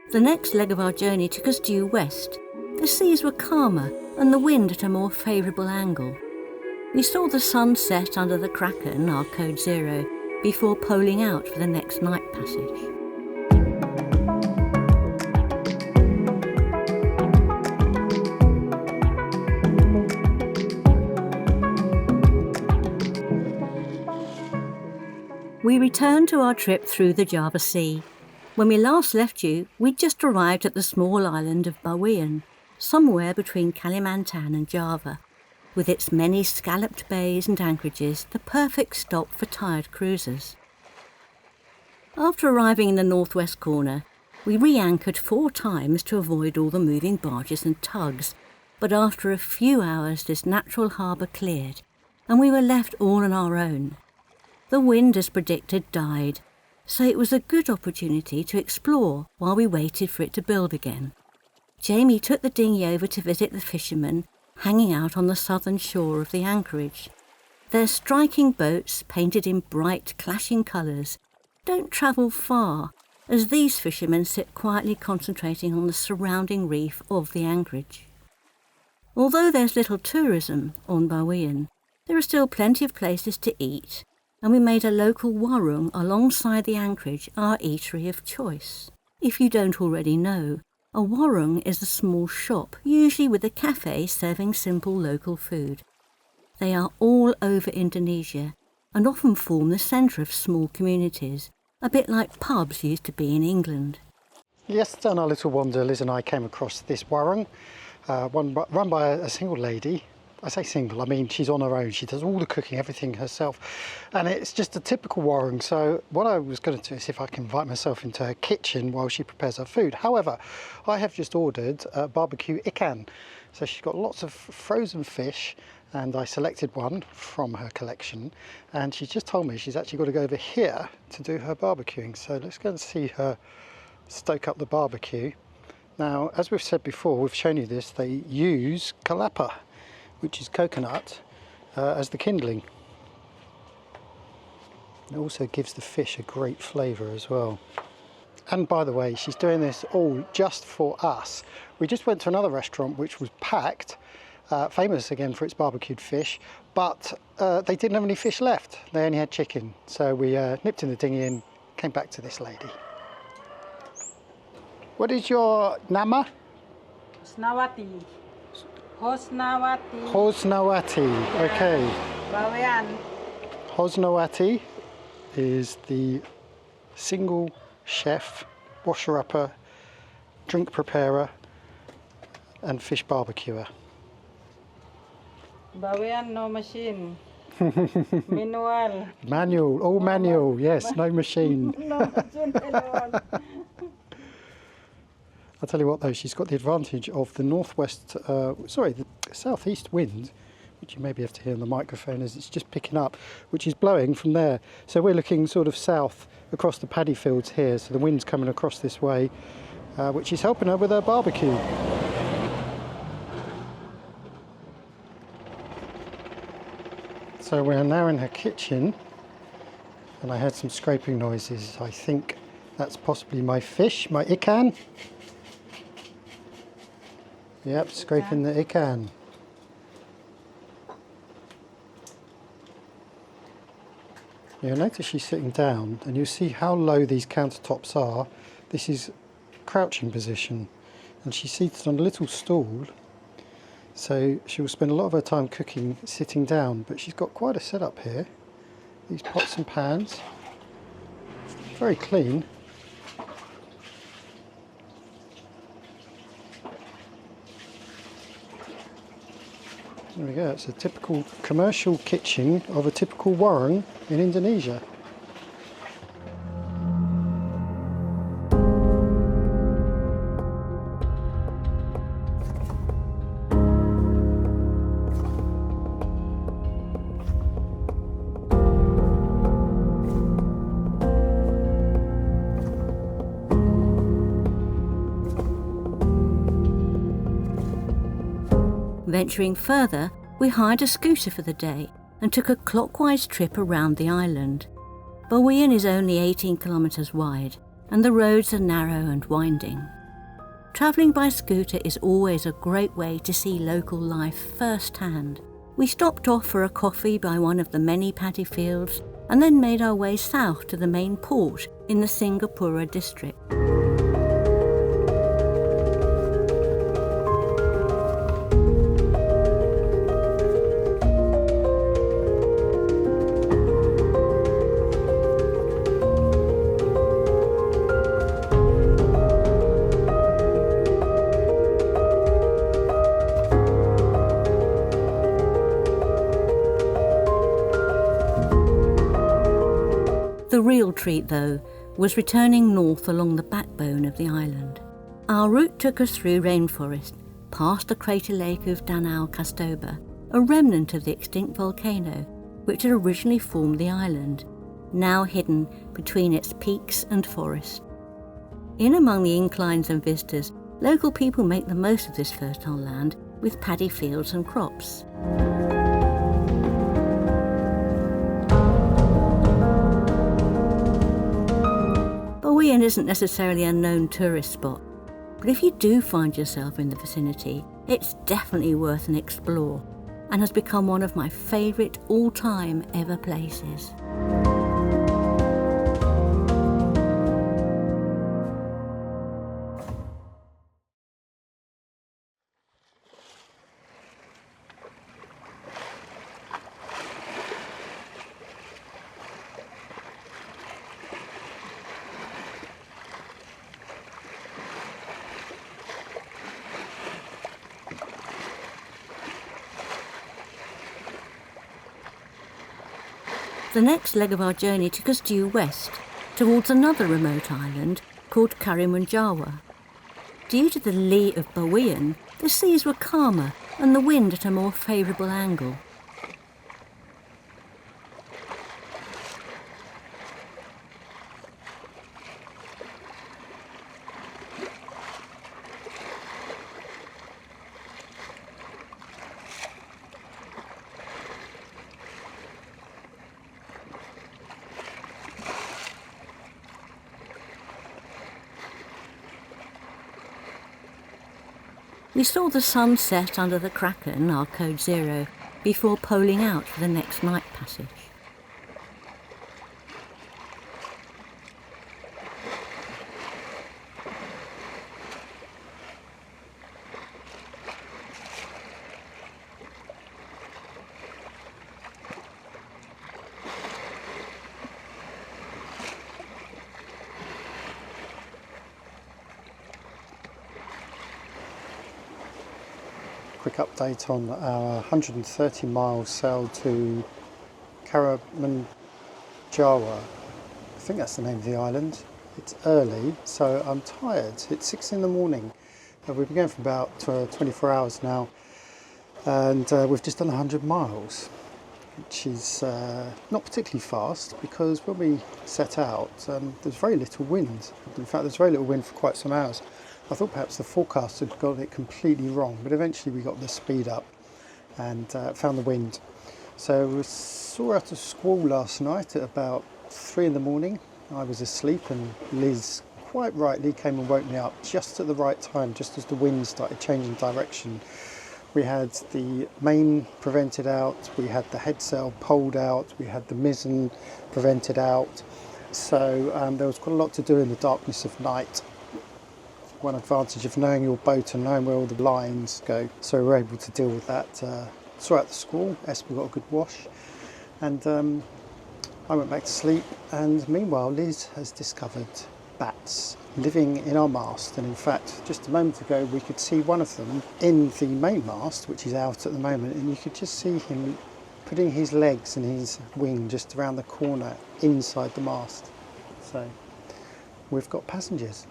The next leg of our journey took us due west. The seas were calmer and the wind at a more favourable angle. We saw the sun set under the Kraken, our code 0, before poling out for the next night passage. We returned to our trip through the Java Sea. When we last left you, we'd just arrived at the small island of Bawean, somewhere between Kalimantan and Java, with its many scalloped bays and anchorages, the perfect stop for tired cruisers. After arriving in the northwest corner, we re-anchored 4 times to avoid all the moving barges and tugs, but after a few hours this natural harbour cleared, and we were left all on our own. The wind, as predicted, died, so it was a good opportunity to explore while we waited for it to build again. Jamie took the dinghy over to visit the fishermen hanging out on the southern shore of the anchorage. Their striking boats, painted in bright, clashing colours, don't travel far, as these fishermen sit quietly concentrating on the surrounding reef of the anchorage. Although there's little tourism on Bawean, there are still plenty of places to eat, and we made a local warung alongside the anchorage our eatery of choice. If you don't already know, a warung is a small shop, usually with a cafe serving simple local food. They are all over Indonesia and often form the centre of small communities, a bit like pubs used to be in England. Yesterday on our little wander, Liz and I came across this warung, run by a single lady. I say single, I mean she's on her own. She does all the cooking, everything herself. And it's just a typical warung. So what I was going to do is see if I can invite myself into her kitchen while she prepares her food. However, I have just ordered barbecue ikan. So she's got lots of frozen fish, and I selected one from her collection. And she's just told me she's actually got to go over here to do her barbecuing. So let's go and see her stoke up the barbecue. Now, as we've said before, we've shown you this, they use kalapa, which is coconut, as the kindling. It also gives the fish a great flavour as well. And by the way, she's doing this all just for us. We just went to another restaurant which was packed, famous again for its barbecued fish, but they didn't have any fish left. They only had chicken. So we nipped in the dinghy and came back to this lady. What is your nama? Snawati. Hosnawati. Hosnawati, okay. Bawean. Hosnawati is the single chef, washer-upper, drink preparer and fish barbecuer. Bawean no machine. Manual. Manual, all manual, yes, no machine. No machine alone. I'll tell you what though, she's got the advantage of the the southeast wind, which you maybe have to hear on the microphone as it's just picking up, which is blowing from there. So we're looking sort of south across the paddy fields here, so the wind's coming across this way, which is helping her with her barbecue. So we're now in her kitchen, and I heard some scraping noises. I think that's possibly my fish, my ikan. Yep, scraping the ikan. You'll notice she's sitting down, and you'll see how low these countertops are. This is crouching position, and she's seated on a little stool, so she will spend a lot of her time cooking sitting down, but she's got quite a setup here. These pots and pans, very clean. There we go, it's a typical commercial kitchen of a typical warung in Indonesia. Venturing further, we hired a scooter for the day and took a clockwise trip around the island. Bawean is only 18 kilometres wide, and the roads are narrow and winding. Travelling by scooter is always a great way to see local life firsthand. We stopped off for a coffee by one of the many paddy fields and then made our way south to the main port in the Singapura district. The real treat, though, was returning north along the backbone of the island. Our route took us through rainforest, past the crater lake of Danau Castoba, a remnant of the extinct volcano which had originally formed the island, now hidden between its peaks and forest. In among the inclines and vistas, local people make the most of this fertile land with paddy fields and crops. Bawean isn't necessarily a known tourist spot, but if you do find yourself in the vicinity, it's definitely worth an explore and has become one of my favourite all-time ever places. The next leg of our journey took us due west, towards another remote island called Karamunjawa. Due to the lee of Bawean, the seas were calmer and the wind at a more favourable angle. We saw the sun set under the Kraken, our code 0, before poling out for the next night passage. Quick update on our 130 mile sail to Karamunjawa. I think that's the name of the island. It's early, so I'm tired. It's 6 in the morning. We've been going for about 24 hours now, and we've just done 100 miles, which is not particularly fast because when we set out, there's very little wind. In fact, there's very little wind for quite some hours. I thought perhaps the forecast had got it completely wrong, but eventually we got the speed up and found the wind. So we saw out a squall last night at about 3 in the morning. I was asleep and Liz quite rightly came and woke me up just at the right time, just as the wind started changing direction. We had the main prevented out, we had the headsail poled out, we had the mizzen prevented out. So there was quite a lot to do in the darkness of night. One advantage of knowing your boat and knowing where all the lines go. So we were able to deal with that. Saw out the squall, Esper got a good wash, and I went back to sleep. And meanwhile, Liz has discovered bats living in our mast. And in fact, just a moment ago, we could see one of them in the main mast, which is out at the moment, and you could just see him putting his legs and his wing just around the corner inside the mast. So we've got passengers.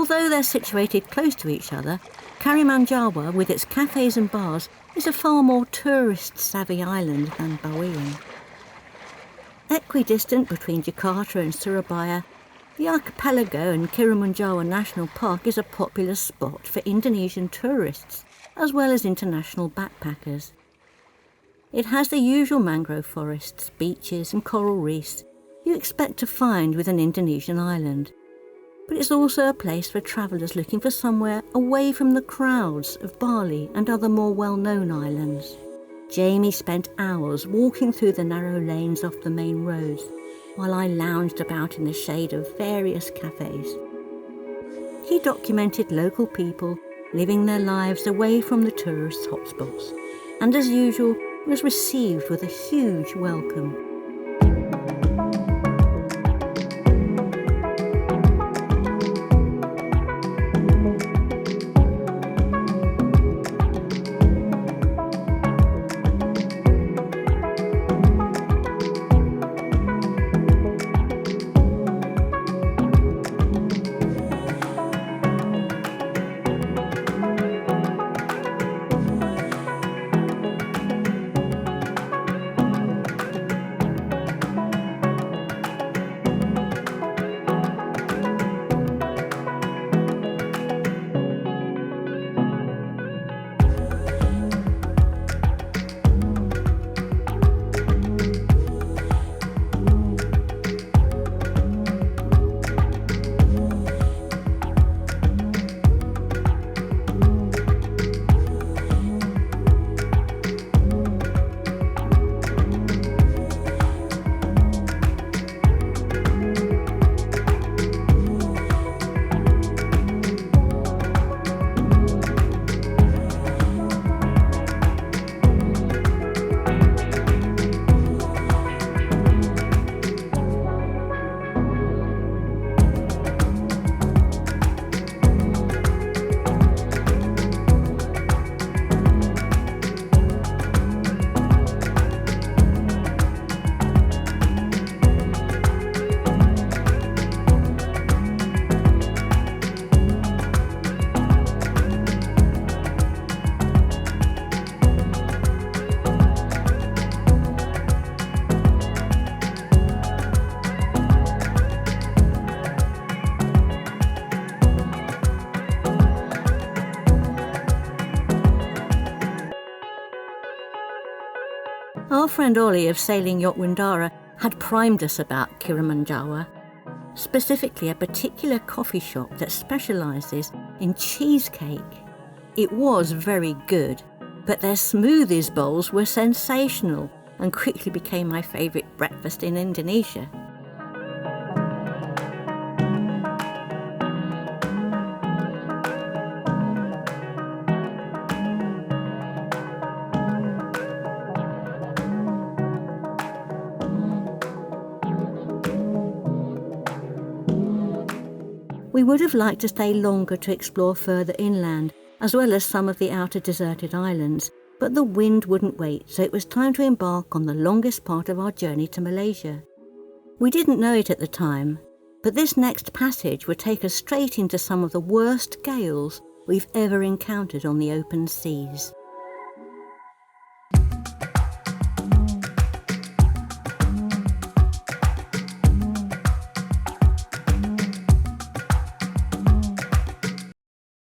Although they're situated close to each other, Karamunjawa, with its cafes and bars, is a far more tourist-savvy island than Bawean. Equidistant between Jakarta and Surabaya, the archipelago and Karamunjawa National Park is a popular spot for Indonesian tourists, as well as international backpackers. It has the usual mangrove forests, beaches and coral reefs you expect to find with an Indonesian island. But it's also a place for travellers looking for somewhere away from the crowds of Bali and other more well-known islands. Jamie spent hours walking through the narrow lanes off the main roads, while I lounged about in the shade of various cafes. He documented local people living their lives away from the tourist hotspots, and as usual was received with a huge welcome. Our friend Ollie of Sailing Yacht Windara had primed us about Karamunjawa, specifically a particular coffee shop that specialises in cheesecake. It was very good, but their smoothies bowls were sensational and quickly became my favourite breakfast in Indonesia. We would have liked to stay longer to explore further inland, as well as some of the outer deserted islands, but the wind wouldn't wait, so it was time to embark on the longest part of our journey to Malaysia. We didn't know it at the time, but this next passage would take us straight into some of the worst gales we've ever encountered on the open seas.